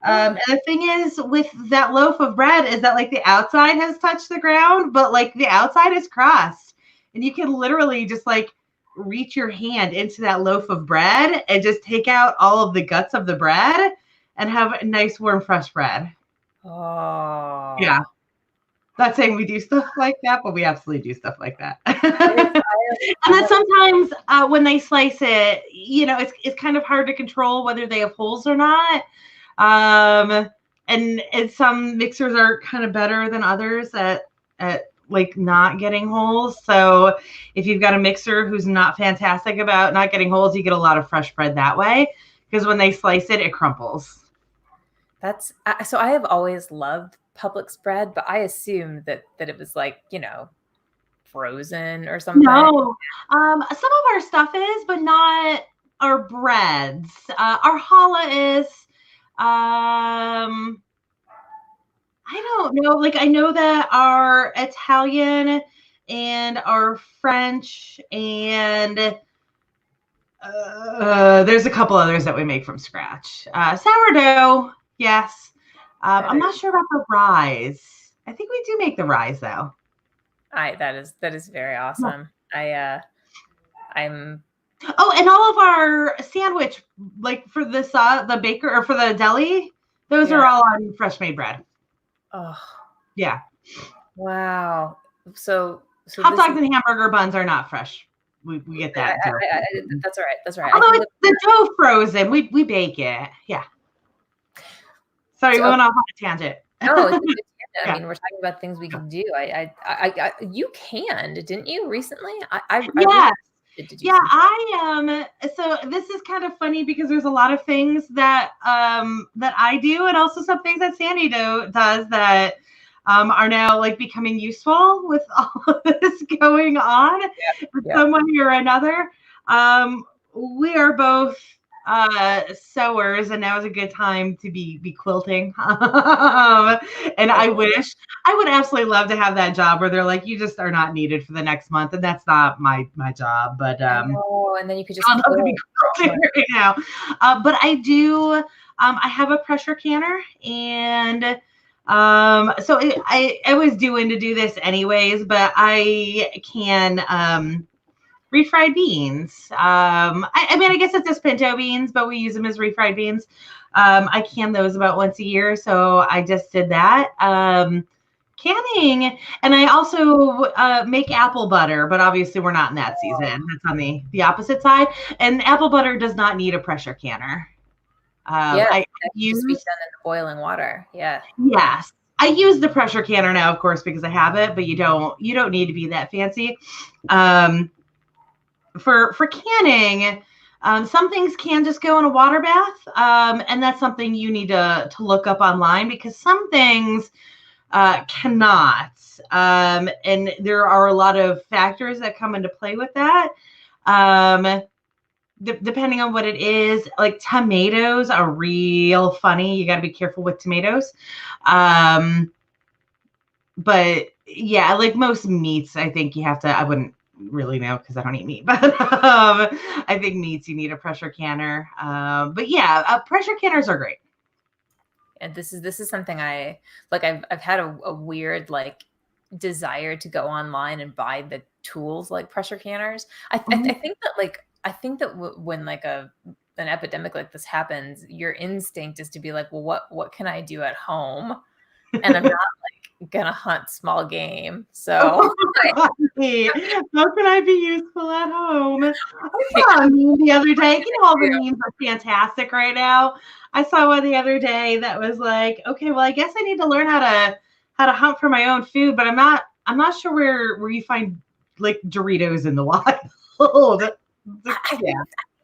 And the thing is with that loaf of bread is that like the outside has touched the ground, but like the outside is crust, and you can literally just like reach your hand into that loaf of bread and just take out all of the guts of the bread and have nice warm fresh bread. Oh yeah. Not saying we do stuff like that, but we absolutely do stuff like that. And then sometimes when they slice it, it's kind of hard to control whether they have holes or not. And some mixers are kind of better than others at like not getting holes. So if you've got a mixer who's not fantastic about not getting holes, you get a lot of fresh bread that way, because when they slice it, it crumples. So I have always loved Publix bread, but I assumed that it was like, frozen or something. No, some of our stuff is, but not our breads. Our challah is. I don't know. Like, I know that our Italian and our French and there's a couple others that we make from scratch. Sourdough, yes. I'm not sure about the rise. I think we do make the rise though. That is very awesome. I'm. Oh, and all of our sandwich, like for the baker or for the deli, those are all on fresh made bread. Oh, yeah. Wow. So hot dogs and hamburger buns are not fresh. We get that. That's all right. That's right. Although it's the dough frozen, we bake it. Yeah. Sorry, we went off on a tangent. No, it's I mean, we're talking about things we can do. You canned, didn't you recently? Yes. So this is kind of funny because there's a lot of things that that I do, and also some things that Sandy does that are now like becoming useful with all of this going on with some way or another. We are both sewers, and now is a good time to be quilting. And I would absolutely love to have that job where they're like, you just are not needed for the next month, and that's not my job. But and then you could just be quilting right now. But I do. I have a pressure canner, and so I was doing to do this anyways, but I can refried beans. I mean, I guess it's just pinto beans, but we use them as refried beans. I can those about once a year, so I just did that. Canning, and I also make apple butter, but obviously we're not in that season. That's on the opposite side. And apple butter does not need a pressure canner. I use just be done in the boiling water. Yeah. Yes. I use the pressure canner now, of course, because I have it, but you don't need to be that fancy. For canning, some things can just go in a water bath, and that's something you need to look up online, because some things cannot, and there are a lot of factors that come into play with that. Depending on what it is, like tomatoes are real funny. You got to be careful with tomatoes. But yeah, like most meats, I think you have to, I wouldn't really know because I don't eat meat, but I think meats, you need a pressure canner. But yeah, pressure canners are great. And this is something I like. I've had a weird like desire to go online and buy the tools like pressure canners. I think that when like an epidemic like this happens, your instinct is to be like, well, what can I do at home? And I'm not like gonna hunt small game. So how can I be useful at home? I saw a meme the other day. You know, all the memes are fantastic right now. I saw one the other day that was like, okay, well, I guess I need to learn how to hunt for my own food, but I'm not sure where you find like Doritos in the wild.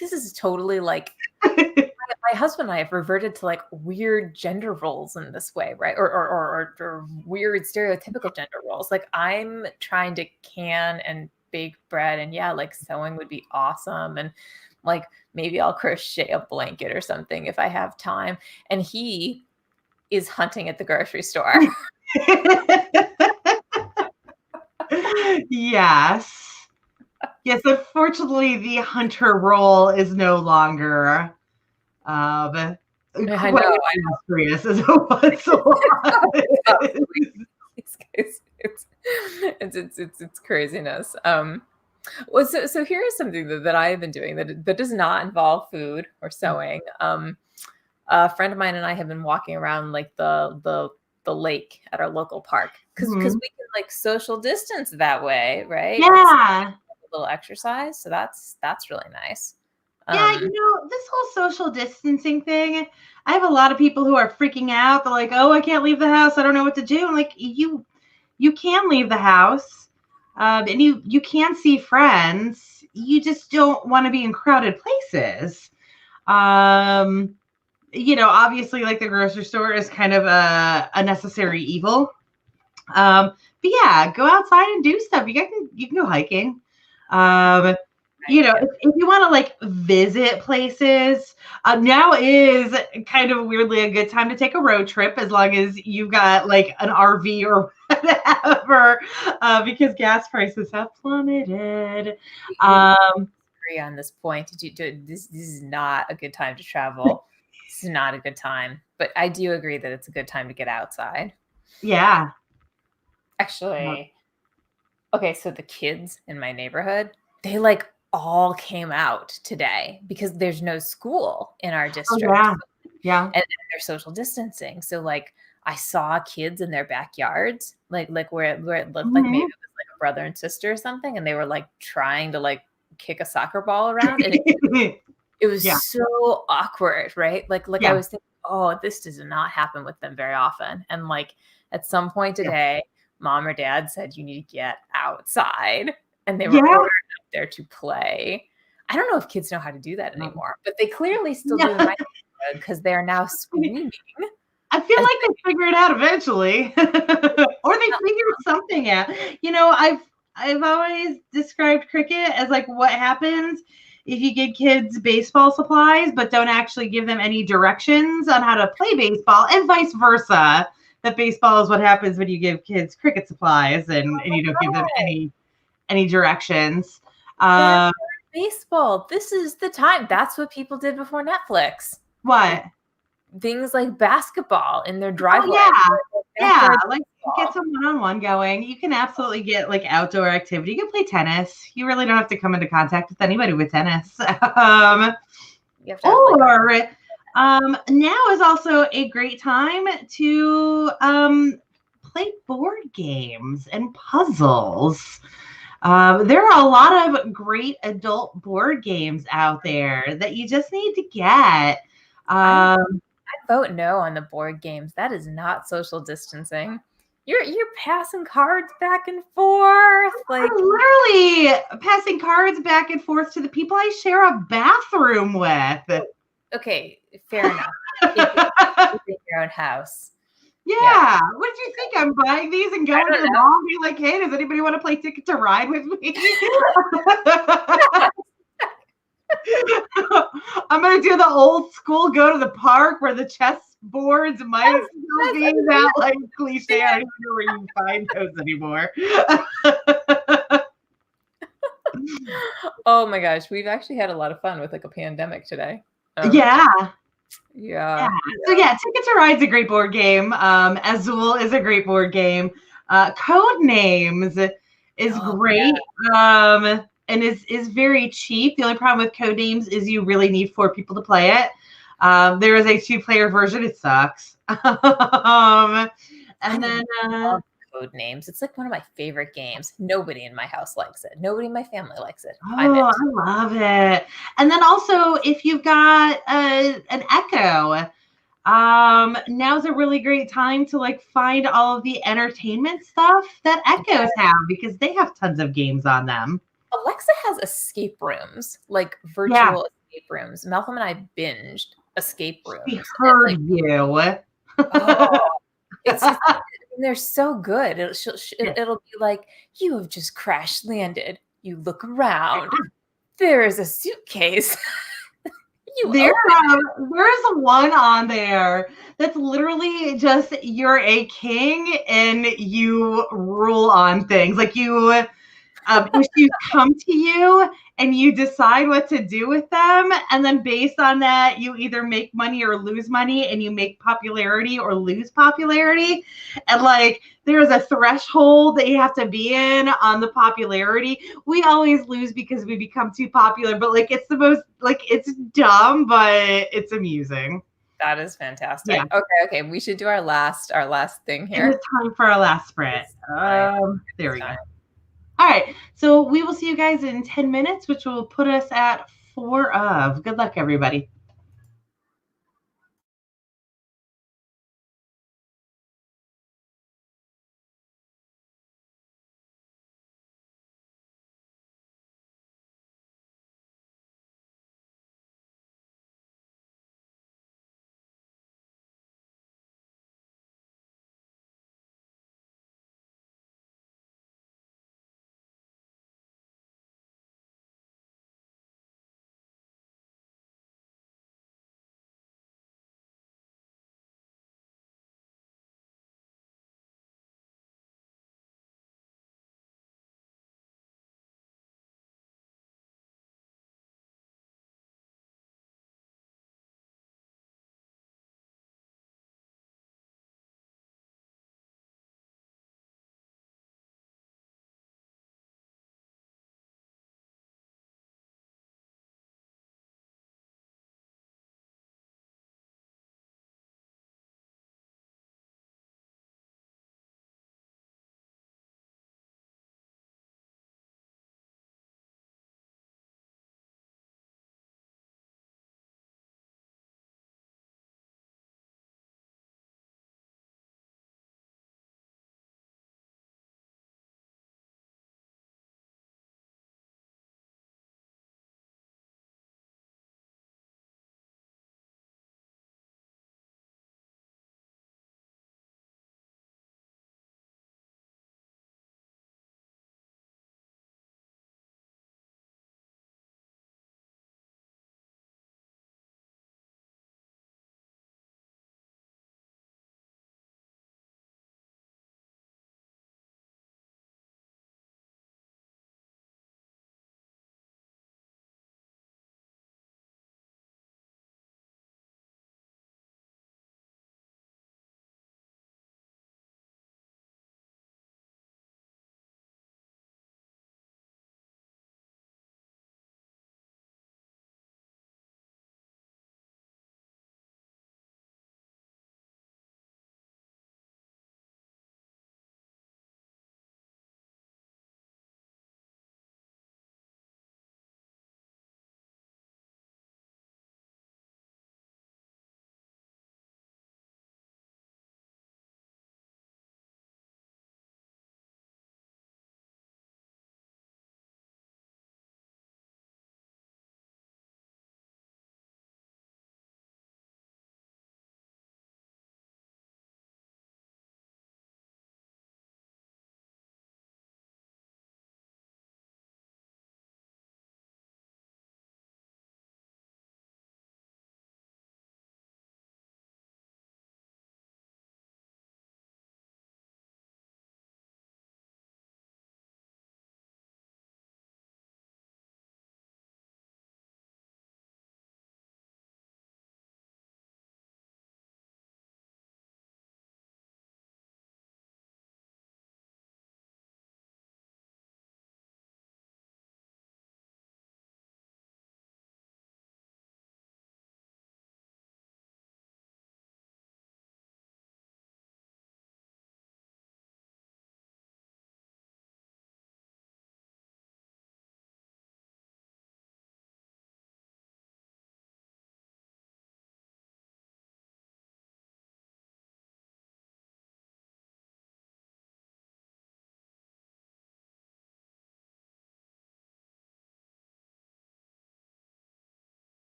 This is totally like my husband and I have reverted to like weird gender roles in this way, right? Or weird stereotypical gender roles. Like I'm trying to can and bake bread, and like sewing would be awesome, and like maybe I'll crochet a blanket or something if I have time. And he is hunting at the grocery store. Yes. Yes, unfortunately, the hunter role is no longer quite industrious as it was. It's craziness. Well, so here is something that I have been doing that does not involve food or sewing. A friend of mine and I have been walking around like the lake at our local park because we can like social distance that way, right? Yeah. Little exercise, so that's really nice. Yeah, you know, this whole social distancing thing, I have a lot of people who are freaking out. They're like, oh, I can't leave the house, I don't know what to do. I'm like, you you can leave the house, and you can see friends. You just don't want to be in crowded places. Obviously, like the grocery store is kind of a necessary evil. But yeah, go outside and do stuff. You can go hiking. Um, if you want to like visit places, now is kind of weirdly a good time to take a road trip as long as you've got like an RV or whatever, because gas prices have plummeted. Agree on this point. This is not a good time to travel. This is not a good time, but I do agree that it's a good time to get outside. Yeah. Actually, okay, so the kids in my neighborhood, they like all came out today because there's no school in our district. Oh, yeah. And they're social distancing. So like I saw kids in their backyards, like where it looked like maybe it was like a brother and sister or something, and they were like trying to like kick a soccer ball around, and it was so awkward, right? Like I was thinking, oh, this does not happen with them very often. And like at some point today, mom or dad said you need to get outside, and they were out there to play. I don't know if kids know how to do that anymore, but they clearly still do in my neighborhood because they are now screaming. I feel like they figure it out eventually, or they figured something out. I've always described cricket as like what happens if you give kids baseball supplies but don't actually give them any directions on how to play baseball, and vice versa. That baseball is what happens when you give kids cricket supplies and you don't give them any directions. Baseball. This is the time. That's what people did before Netflix. What? Things like basketball in their driveway. Like get some one-on-one going. You can absolutely get like outdoor activity. You can play tennis. You really don't have to come into contact with anybody with tennis. Now is also a great time to play board games and puzzles. There are a lot of great adult board games out there that you just need to get. I vote no on the board games. That is not social distancing. You're passing cards back and forth. Like I'm literally passing cards back and forth to the people I share a bathroom with. Okay, fair enough. If in your own house. Yeah. What did you think? I'm buying these and going to your mom and being like, hey, does anybody want to play Ticket to Ride with me? I'm going to do the old school, go to the park where the chess boards might be that like cliche. I don't know where you find those anymore. Oh my gosh. We've actually had a lot of fun with like a pandemic today. Yeah. So Ticket to Ride's a great board game. Azul is a great board game. Code Names is great. And is very cheap. The only problem with Code Names is you really need 4 people to play it. There is a 2-player version. It sucks. And then Code Names. It's like one of my favorite games. Nobody in my house likes it. Nobody in my family likes it. I love it. And then also, if you've got an Echo, now's a really great time to like find all of the entertainment stuff that Echoes have, because they have tons of games on them. Alexa has escape rooms, like virtual escape rooms. Malcolm and I binged escape rooms. We heard you. It's just, they're so good. It'll be like, you have just crash landed. You look around. There is a suitcase. There's one on there that's literally just you're a king and you rule on things. Like you issues come to you and you decide what to do with them, and then based on that you either make money or lose money, and you make popularity or lose popularity. And like there's a threshold that you have to be in on the popularity. We always lose because we become too popular, but like it's the most, like it's dumb but it's amusing. That is fantastic. Okay, we should do our last thing here. It's time for our last sprint. There we go. All right, so we will see you guys in 10 minutes, which will put us at 4 of. Good luck, everybody.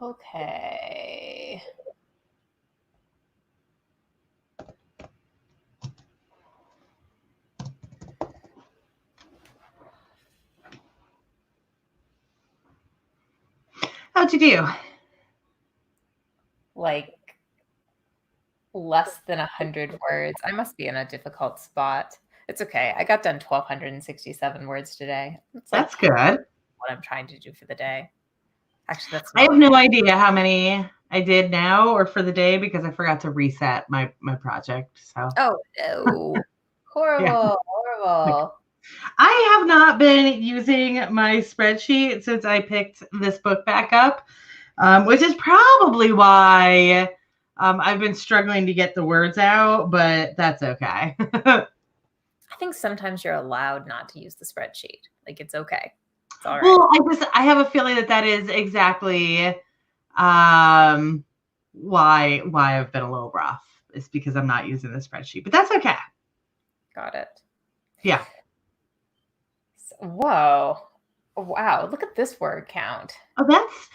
Okay. How'd you do? Like less than 100 words. I must be in a difficult spot. It's okay. I got done 1,267 words today. It's like That's good. what I'm trying to do for the day. Actually, that's I have not. no idea how many I did now or for the day because I forgot to reset my project. So Oh no. yeah. Horrible. I have not been using my spreadsheet since I picked this book back up, which is probably why I've been struggling to get the words out, but that's okay. I think sometimes you're allowed not to use the spreadsheet. Like it's okay. It's all right. Well, I have a feeling that is exactly why I've been a little rough. It's because I'm not using the spreadsheet, but that's okay. Got it. Yeah. Whoa. Wow. Look at this word count. Oh, that's,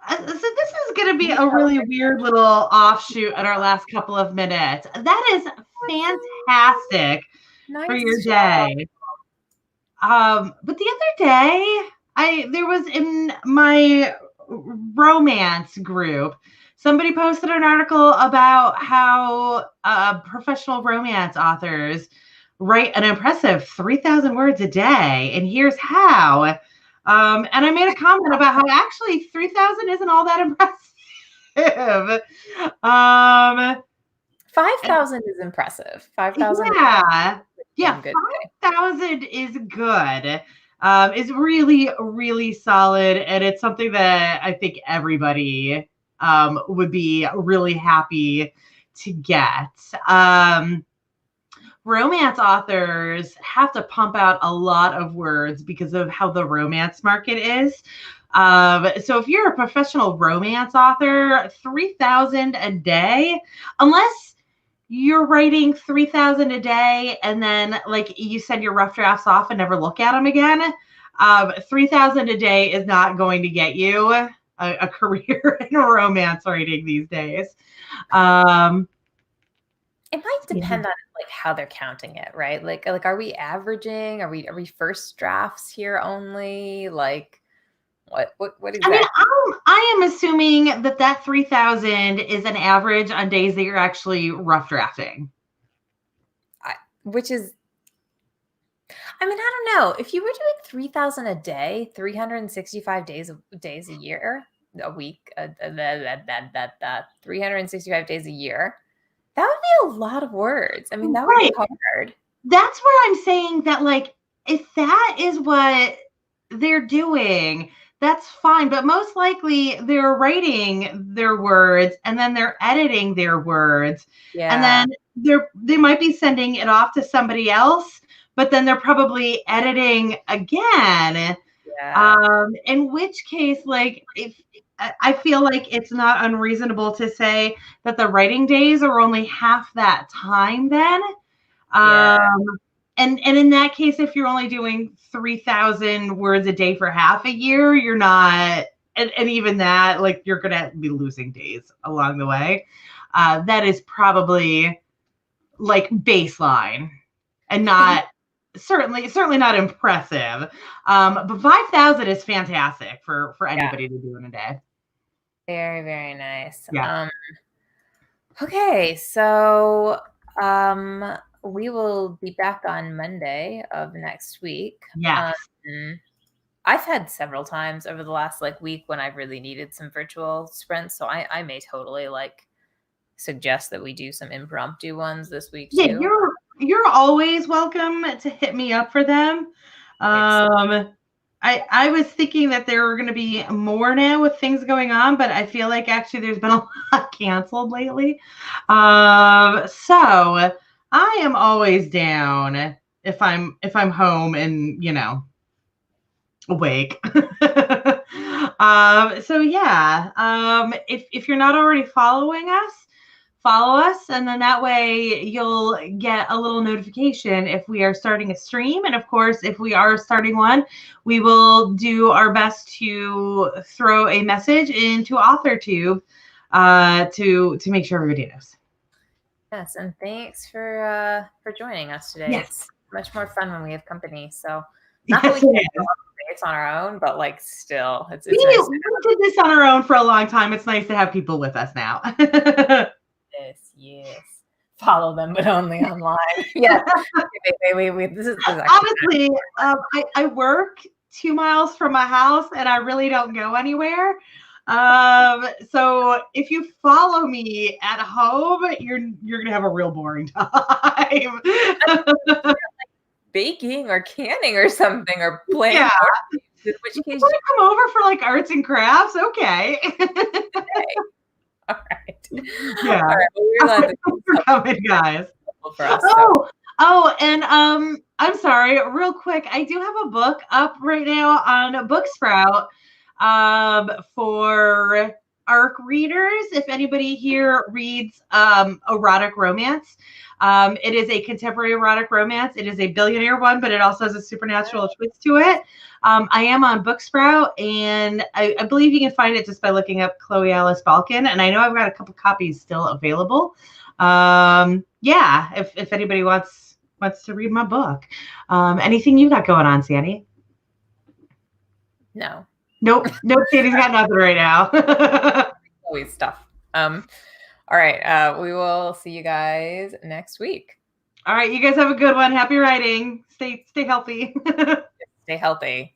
so this is going to be a really weird little offshoot in our last couple of minutes. That is fantastic for your day. But the other day, there was in my romance group, somebody posted an article about how professional romance authors write an impressive 3,000 words a day, and here's how. And I made a comment about how actually 3,000 isn't all that impressive. 5,000 is impressive. 5,000. Yeah, 5,000 is good. It's really, really solid, and it's something that I think everybody would be really happy to get. Romance authors have to pump out a lot of words because of how the romance market is. So if you're a professional romance author, 3,000 a day, unless you're writing 3,000 a day and then like you send your rough drafts off and never look at them again, 3,000 a day is not going to get you a career in romance writing these days. It might depend on like how they're counting it, right? Like are we averaging? Are we first drafts here only? Like what exactly? I mean, I am assuming that 3,000 is an average on days that you're actually rough drafting. Which is, I mean, I don't know. If you were doing 3,000 a day, 365 days a year, a week, 365 days a year, that would be a lot of words. I mean, that would be hard. That's where I'm saying that, like, if that is what they're doing, that's fine. But most likely they're writing their words and then they're editing their words. Yeah. And then they might be sending it off to somebody else, but then they're probably editing again. Yeah. In which case, like, if I feel like it's not unreasonable to say that the writing days are only half that time then. Yeah. And in that case, if you're only doing 3,000 words a day for half a year, you're not, and even that, like, you're going to be losing days along the way. That is probably like baseline and not certainly not impressive. But 5,000 is fantastic for anybody to do in a day. Very, very nice. Yeah. Okay, so we will be back on Monday of next week. Yes. I've had several times over the last like week when I've really needed some virtual sprints, so I may totally like suggest that we do some impromptu ones this week too. Yeah, you're always welcome to hit me up for them. I was thinking that there were going to be more now with things going on, but I feel like actually there's been a lot canceled lately. So I am always down if I'm home and, awake. So yeah, if you're not already following us, follow us, and then that way you'll get a little notification if we are starting a stream. And of course, if we are starting one, we will do our best to throw a message into AuthorTube to make sure everybody knows. Yes, and thanks for joining us today. Yes. It's much more fun when we have company. So not Yes, that we can it's on our own, but like still, it's nice. We did this on our own for a long time. It's nice to have people with us now. Yes. Follow them, but only online. Yeah. Wait. This is honestly, I work 2 miles from my house, and I really don't go anywhere. So if you follow me at home, you're gonna have a real boring time. Baking or canning or something, or playing. Yeah. In which case, you come over for like arts and crafts, okay? All right. Yeah. All right. Well, thanks for coming, guys. For us, and I'm sorry, real quick. I do have a book up right now on Booksprout for ARC readers. If anybody here reads erotic romance, it is a contemporary erotic romance. It is a billionaire one, but it also has a supernatural twist to it. I am on Booksprout, and I believe you can find it just by looking up Chloe Alice Balkin. And I know I've got a couple copies still available. Yeah, if anybody wants to read my book. Anything you got going on, Sandy? No. Nope. Sandy's got nothing right now. Always stuff. All right. We will see you guys next week. All right. You guys have a good one. Happy writing. Stay healthy. Stay healthy.